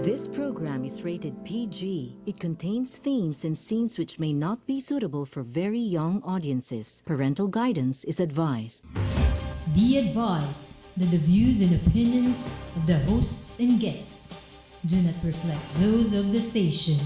This program is rated PG. It contains themes and scenes which may not be suitable for very young audiences. Parental guidance is advised. Be advised that the views and opinions of the hosts and guests do not reflect those of the station.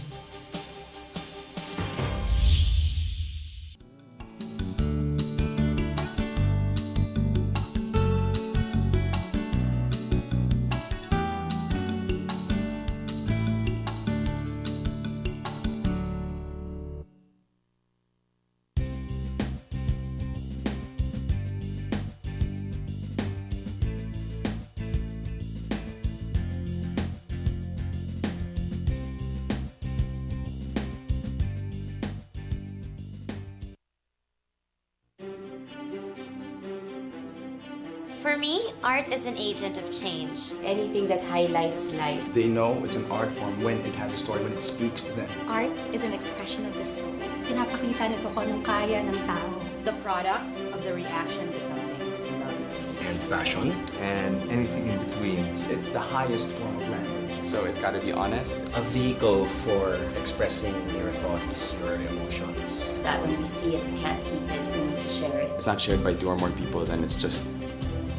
For me, art is an agent of change. Anything that highlights life. They know it's an art form when it has a story, when it speaks to them. Art is an expression of the soul. Pinapakita nito ko anong kaya ng tao. The product of the reaction to something you love. And passion. And anything in between. It's the highest form of language. So it's gotta be honest. A vehicle for expressing your thoughts, your emotions. It's that when we see it, we can't keep it, we need to share it. It's not shared by two or more people, then it's just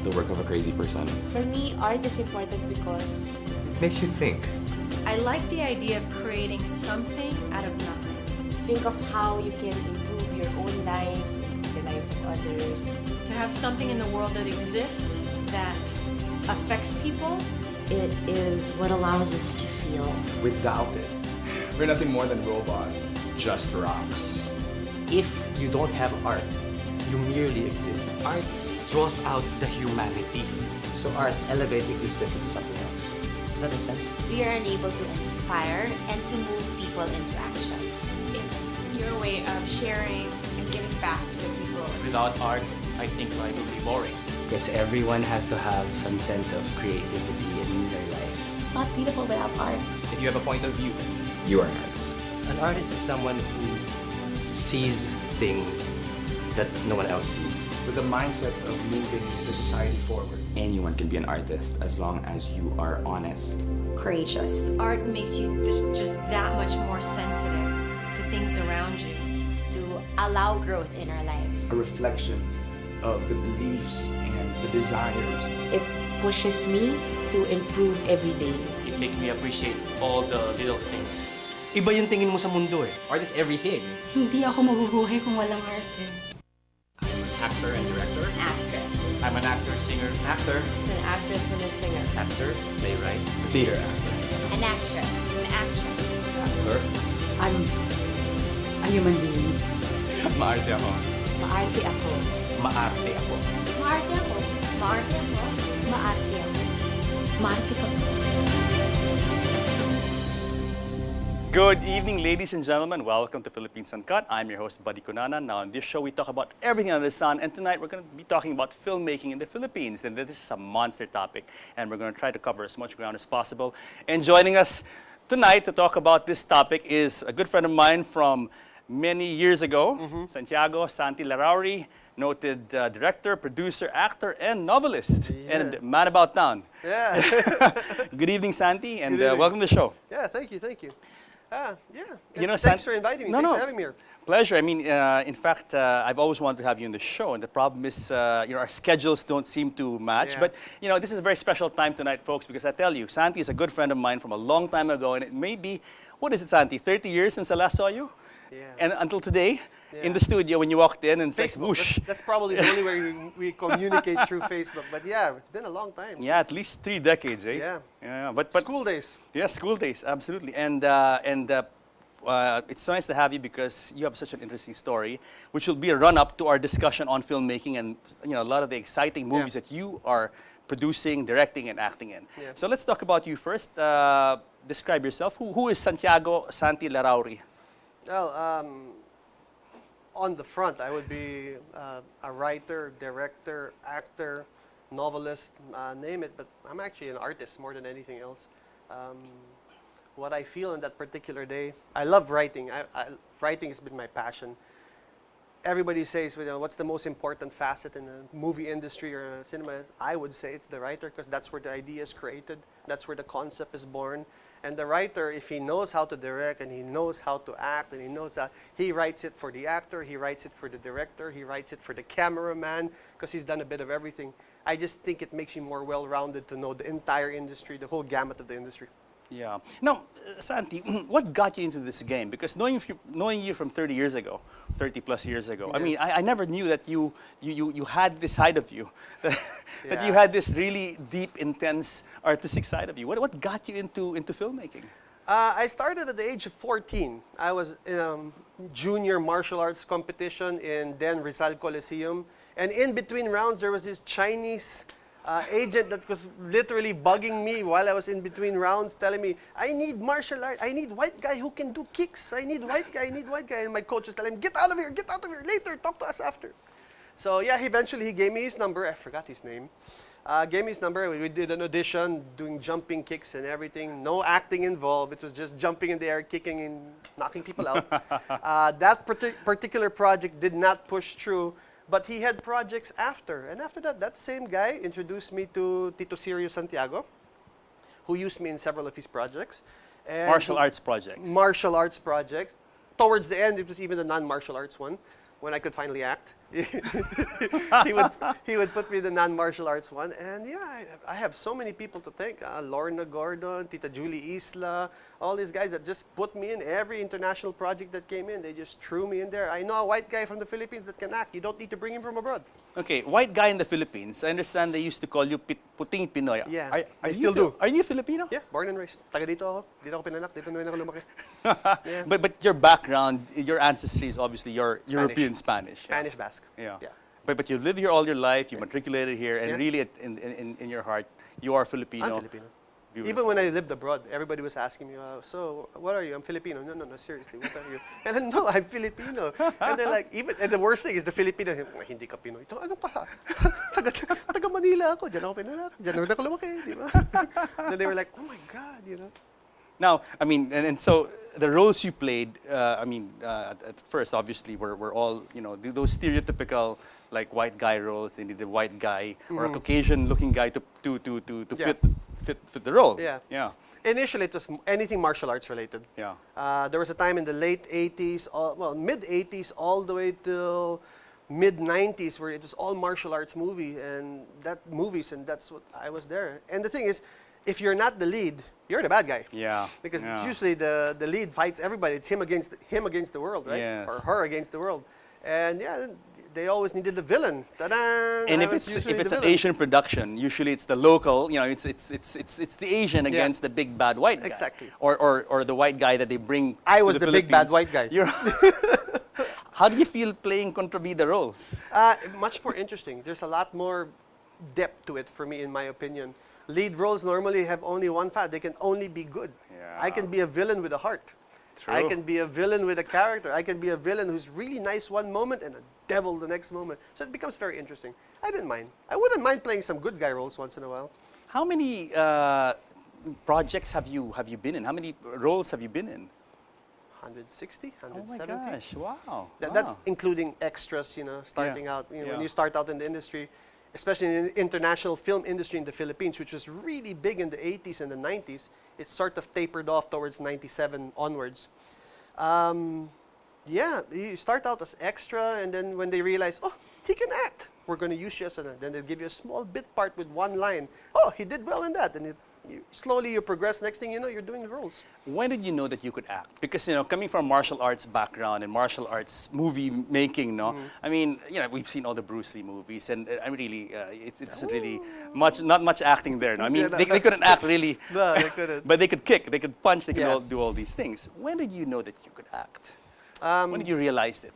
the work of a crazy person. For me, art is important because it makes you think. I like the idea of creating something out of nothing. Think of how you can improve your own life, the lives of others. To have something in the world that exists that affects people. It is what allows us to feel. Without it, we're nothing more than robots, just rocks. If you don't have art, you merely exist. Art draws out the humanity. So art elevates existence into something else. Does that make sense? We are unable to inspire and to move people into action. It's your way of sharing and giving back to the people. Without art, I think life would be boring. Because everyone has to have some sense of creativity in their life. It's not beautiful without art. If you have a point of view, You are an artist. An artist is someone who sees things that no one else sees. with the mindset of moving the society forward. Anyone can be an artist as long as you are honest. Courageous. Art makes you just that much more sensitive to things around you. To allow growth in our lives. A reflection of the beliefs and the desires. It pushes me to improve every day. It makes me appreciate all the little things. Iba yung tingin mo sa mundo eh. Art is everything. Hindi ako mabubuhay kung walang art eh. I'm an actor and director. Actress. I'm an actor, singer. Actor, It's an actress and a singer. actor, playwright. Theater actor. An actress. An actress. Actor. I'm a human being. Maarte ako. Maarte ako. Maarte ako. Maarte ako. Maarte ako. Maarte ako. Maarte ka. Good evening, ladies and gentlemen. Welcome to Philippines Uncut. I'm your host, Buddy Kunana. Now, on this show, we talk about everything under the sun. And tonight, we're going to be talking about filmmaking in the Philippines. And this is a monster topic. And we're going to try to cover as much ground as possible. And joining us tonight to talk about this topic is a good friend of mine from many years ago, Santiago Santi Larrauri, noted director, producer, actor, and novelist, and man about town. Yeah. Good evening, Santi, and Good evening. welcome to the show. Yeah, thank you, thank you. Yeah. You know, Thanks for inviting me. Thanks for having me here. Pleasure. I mean, in fact, I've always wanted to have you on the show, and the problem is, our schedules don't seem to match. Yeah. But, this is a very special time tonight, folks, because I tell you, Santi is a good friend of mine from a long time ago, and it may be, what is it, Santi, 30 years since I last saw you? Yeah. And until today, in the studio, when you walked in, and it's like, Facebook, whoosh. that's probably the only way we communicate through Facebook. But yeah, it's been a long time. Yeah, at least 3 decades, eh? Yeah. Yeah, but School days. Yeah, school days, absolutely. And it's nice to have you because you have such an interesting story, which will be a run-up to our discussion on filmmaking and a lot of the exciting movies that you are producing, directing, and acting in. Yeah. So let's talk about you first. Describe yourself. Who is Santiago Santi Larrauri? Well, on the front, I would be a writer, director, actor, novelist, name it. But I'm actually an artist more than anything else. What I feel on that particular day, I love writing. Writing has been my passion. everybody says, what's the most important facet in the movie industry or cinema? I would say it's the writer, because that's where the idea is created. That's where the concept is born. And the writer, if he knows how to direct and he knows how to act and he knows that, he writes it for the actor, he writes it for the director, he writes it for the cameraman, because he's done a bit of everything. I just think it makes you more well-rounded to know the entire industry, the whole gamut of the industry. Yeah. Now, Santi, what got you into this game? Because knowing you from 30 years ago, 30 plus years ago, I mean, I never knew that you had this side of you, that you had this really deep, intense artistic side of you. What got you into filmmaking? I started at the age of 14. I was in a junior martial arts competition in then Rizal Coliseum. And in between rounds, there was this Chinese agent that was literally bugging me while I was in between rounds, telling me, I need martial art, I need white guy who can do kicks, I need white guy, I need white guy. And my coach was telling him, get out of here, later, talk to us after. So yeah, eventually he gave me his number, I forgot his name. Gave me his number, we did an audition, doing jumping kicks and everything, no acting involved, it was just jumping in the air, kicking and knocking people out. That particular project did not push through. But he had projects after. And after that, that same guy introduced me to Tito Sirio Santiago, who used me in several of his projects. And martial arts projects. Martial arts projects. Towards the end, it was even the non-martial arts one, when I could finally act. he would put me in the non-martial arts one. And yeah, I have so many people to thank. Lorna Gordon, Tita Julie Isla, all these guys that just put me in every international project that came in. They just threw me in there. I know a white guy from the Philippines that can act. You don't need to bring him from abroad. Okay, white guy in the Philippines. I understand they used to call you Puting Pinoy. Yeah, I still do. Are you Filipino? Yeah, born and raised. Taga dito ako. Dito ako pinanak. Dito naman ako lumaki. Yeah. But your background, your ancestry is obviously your European Spanish. Spanish Basque. Yeah. But you live here all your life, you matriculated here, and really in your heart, you are Filipino. I'm Filipino. Beautiful. Even when I lived abroad, everybody was asking me, so what are you? I'm Filipino. No, seriously, what are you? And I no, I'm Filipino. And they're like, and the worst thing is the Filipino, hindi ka Pinoy. Ito, ano pala? Taga Manila ako. Diyan ako pinanak. Diyan ako lumaki, di ba? Then they were like, oh my God, Now, I mean, and so the roles you played, at first, obviously, were all, those stereotypical, like, white guy roles. They need the white guy or a Caucasian-looking guy to fit the role. Yeah. Initially, it was anything martial arts related. Yeah. There was a time in the late 80s, mid-80s, all the way till mid-90s, where it was all martial arts movies, and that's what I was there. And the thing is, if you're not the lead, you're the bad guy. Yeah. Because it's usually the lead fights everybody. It's him against the world, right? Yes. Or her against the world. And yeah, they always needed the villain. Ta-da! And if it's an Asian production, usually it's the local. It's the Asian against the big bad white guy. Exactly. Or the white guy that they bring. I was the big bad white guy. How do you feel playing contravida roles? Much more interesting. There's a lot more depth to it for me, in my opinion. Lead roles normally have only one fact. They can only be good. Yeah. I can be a villain with a heart. True. I can be a villain with a character. I can be a villain who's really nice one moment and a devil the next moment. So it becomes very interesting. I didn't mind. I wouldn't mind playing some good guy roles once in a while. How many projects have you been in? How many roles have you been in? 160, 170. Oh my gosh! Wow. That's including extras. Starting out. When you start out in the industry, especially in the international film industry in the Philippines, which was really big in the 80s and the 90s, it sort of tapered off towards 97 onwards. You start out as extra, and then when they realize, oh, he can act, we're going to use you as then they'll give you a small bit part with one line. Oh, he did well in that. And slowly you progress. Next thing you know, you're doing roles. When did you know that you could act? Because, coming from martial arts background and martial arts movie making, I mean, we've seen all the Bruce Lee movies, and I'm really, it's really not much acting there. No? I mean, they couldn't act really. No, they couldn't. But they could kick, they could punch, they could do all these things. When did you know that you could act? When did you realize it?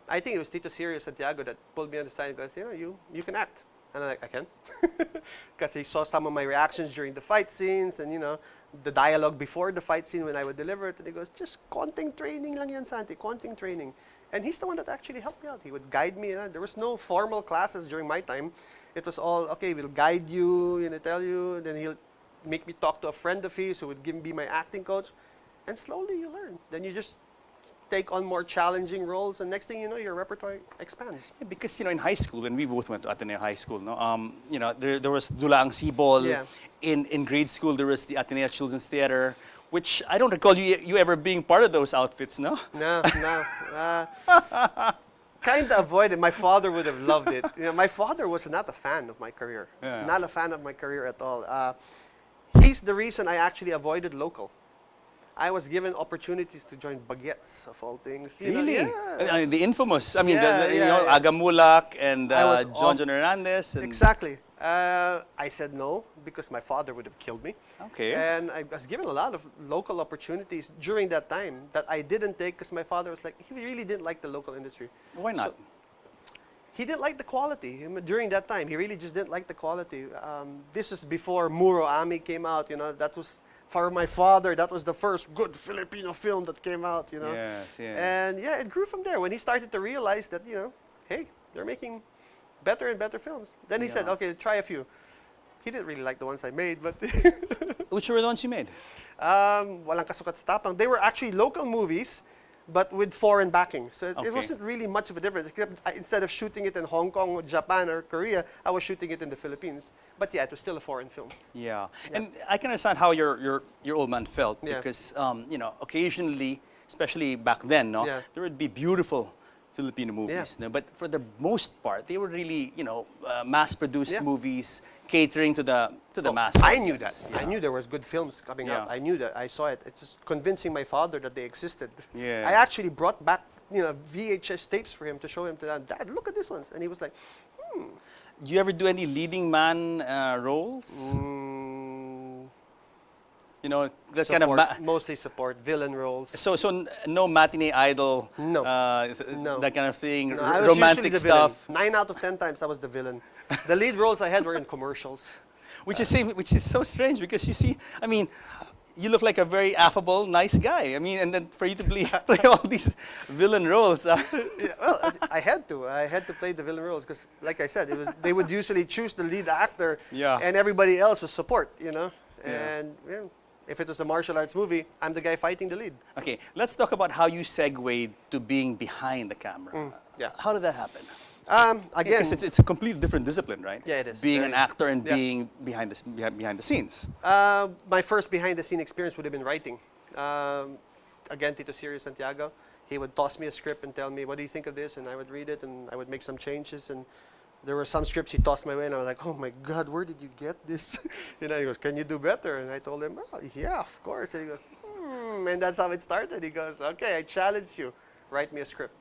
I think it was Tito Sirio Santiago that pulled me on the side and goes, you can act. And I'm like, I can? Because he saw some of my reactions during the fight scenes and, the dialogue before the fight scene when I would deliver it. And he goes, just konting training lang yan, Santi, konting training. And he's the one that actually helped me out. He would guide me. There was no formal classes during my time. It was all, okay, we'll guide you, tell you. Then he'll make me talk to a friend of his who would be my acting coach. And slowly you learn. Then you just take on more challenging roles, and next thing you know, your repertoire expands. Yeah, because in high school, when we both went to Ateneo High School, no, there was Dulaang Sibol. Yeah. In grade school, there was the Ateneo Children's Theater, which I don't recall you ever being part of those outfits, no? No. Kind of avoided. My father would have loved it. My father was not a fan of my career. Yeah. Not a fan of my career at all. He's the reason I actually avoided local. I was given opportunities to join Baguettes, of all things. Really? Yeah. The infamous, Yeah. Aga Mulak and I was John Hernandez. And Exactly. I said no because my father would have killed me. Okay. And I was given a lot of local opportunities during that time that I didn't take because my father was like, he really didn't like the local industry. Why not? So, he didn't like the quality during that time. He really just didn't like the quality. This is before Muro Ami came out. That was, for my father, that was the first good Filipino film that came out. Yes, yes. And yeah, it grew from there when he started to realize that hey, they're making better and better films. Then he said, okay, try a few. He didn't really like the ones I made, but which were the ones you made? Walang Kasukat sa Tapang. They were actually local movies, but with foreign backing. So it wasn't really much of a difference. Except instead of shooting it in Hong Kong, or Japan, or Korea, I was shooting it in the Philippines. But yeah, it was still a foreign film. Yeah, and I can understand how your old man felt Yeah. because occasionally, especially back then, there would be beautiful Filipino movies. No? But for the most part, they were really mass-produced movies catering to the mass. I knew that. Yeah. I knew there was good films coming out. I knew that. I saw it. It's just convincing my father that they existed. Yeah. I actually brought back VHS tapes for him to show him to that. Dad, look at this ones. And he was like, Do you ever do any leading man roles? That kind of mostly support villain roles. So no matinee idol. No. No. That kind of thing. No, I was romantic usually the villain. stuff. 9 out of 10 times I was the villain. The lead roles I had were in commercials. Which is so strange because you see, you look like a very affable, nice guy. And then for you to play all these villain roles. Yeah, well, I had to. I had to play the villain roles because, like I said, they would usually choose the lead actor, and everybody else was support. And if it was a martial arts movie, I'm the guy fighting the lead. Okay, let's talk about how you segued to being behind the camera. How did that happen? Again, it's a completely different discipline, right? Yeah, it is. Being an actor and being behind the scenes. My first behind-the-scene experience would have been writing. Again, Tito Sirio Santiago, he would toss me a script and tell me, what do you think of this? And I would read it and I would make some changes. And there were some scripts he tossed my way and I was like, oh my God, where did you get this? He goes, can you do better? And I told him, well, yeah, of course. And he goes, and that's how it started. He goes, okay, I challenge you. Write me a script.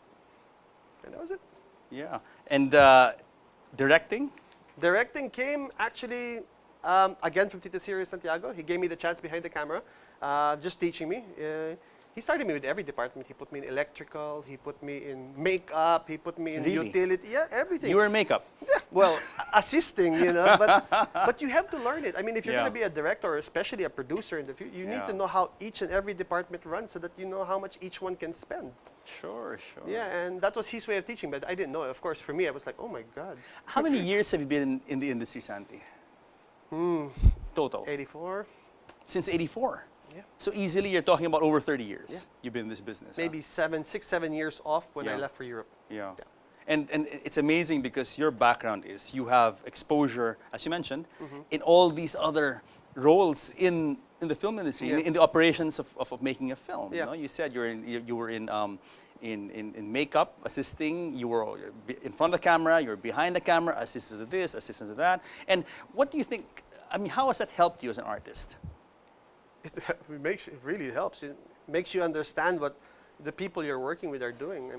And that was it. Yeah. And directing? Directing came actually, again, from Tito Sirio Santiago. He gave me the chance behind the camera, just teaching me. He started me with every department. He put me in electrical, he put me in makeup, he put me in utility, everything. You were in makeup? Yeah, well, assisting, but you have to learn it. If you're going to be a director or especially a producer in the future, you need to know how each and every department runs so that you know how much each one can spend. Sure. Yeah, and that was his way of teaching, but I didn't know. Of course, for me, I was like, oh my God. How many years have you been in the industry, Santi? Total? 84. Since 84? Yeah. So easily you're talking about over 30 years you've been in this business. Maybe 7 years off when I left for Europe. Yeah. And it's amazing because your background is you have exposure, as you mentioned, in all these other roles in the film industry, in the operations of making a film. Yeah. You said you were in makeup, assisting. You were in front of the camera. You were behind the camera, assistant to this, assistant to that. And what do you think? How has that helped you as an artist? It really helps. It makes you understand what the people you're working with are doing.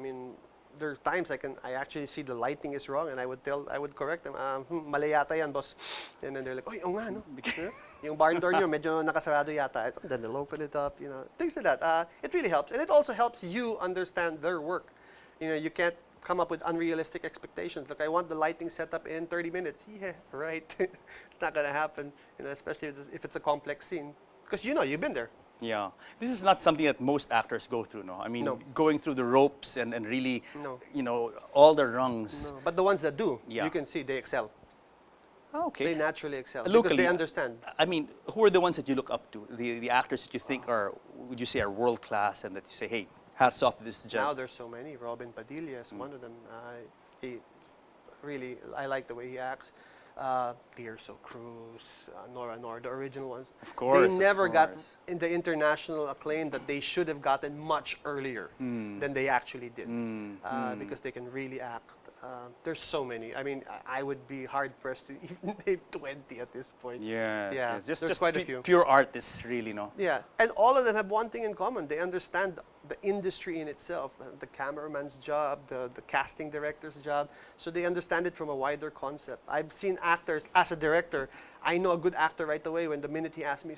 There are times I actually see the lighting is wrong and I would correct them. Mali yata yan, boss. And then they're like, oh, oo nga, no? Yung barn door nyo, medyo nakasarado yata. Then they'll open it up, things like that. It really helps. And it also helps you understand their work. You can't come up with unrealistic expectations. Look, I want the lighting set up in 30 minutes. Yeah, right. It's not going to happen, especially if it's a complex scene. Because you've been there. Yeah. This is not something that most actors go through, no? No. Going through the ropes and really, all the rungs. No. But the ones that do, you can see they excel. Oh, okay. They naturally excel. Locally, because they understand. Who are the ones that you look up to? The actors that you think would you say are world class and that you say, hey, Hats off to this Now gent. there's so many. Robin Padilla is one of them. I like the way he acts. Tirso Cruz, Nora, the original ones. Of course, they never of got course. in the international acclaim that they should have gotten much earlier than they actually did, because they can really act. There's so many. I mean, I would be hard pressed to even name 20 at this point. Yes, Yeah, yes. Just, there's just quite a few. pure artists, really, no? Yeah, and all of them have one thing in common. They understand the industry in itself, the cameraman's job, the casting director's job. So they understand it from a wider concept. I've seen actors, as a director, I know a good actor right away when the minute he asks me,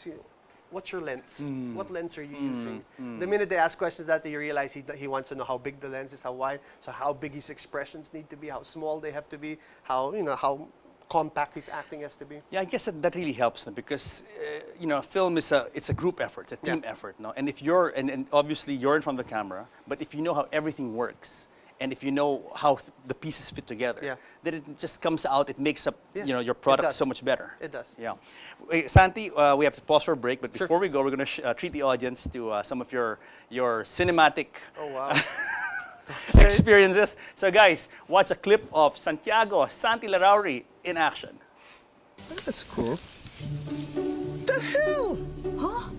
what's your lens? What lens are you using? The minute they ask questions that you realize he wants to know how big the lens is, how wide, so how big his expressions need to be, how small they have to be, how compact his acting has to be. Yeah, I guess that really helps, no? Because film is it's a group effort, it's a team effort, no? And if and obviously you're in front of the camera, but if you know how everything works, and if you know how the pieces fit together, then it just comes out. It makes up your product so much better. It does. Yeah. Wait, Santi, we have to pause for a break, but before we go, we're going to treat the audience to some of your cinematic experiences. So guys, watch a clip of Santiago Santi Larrauri in action. That's cool. The hell? Huh?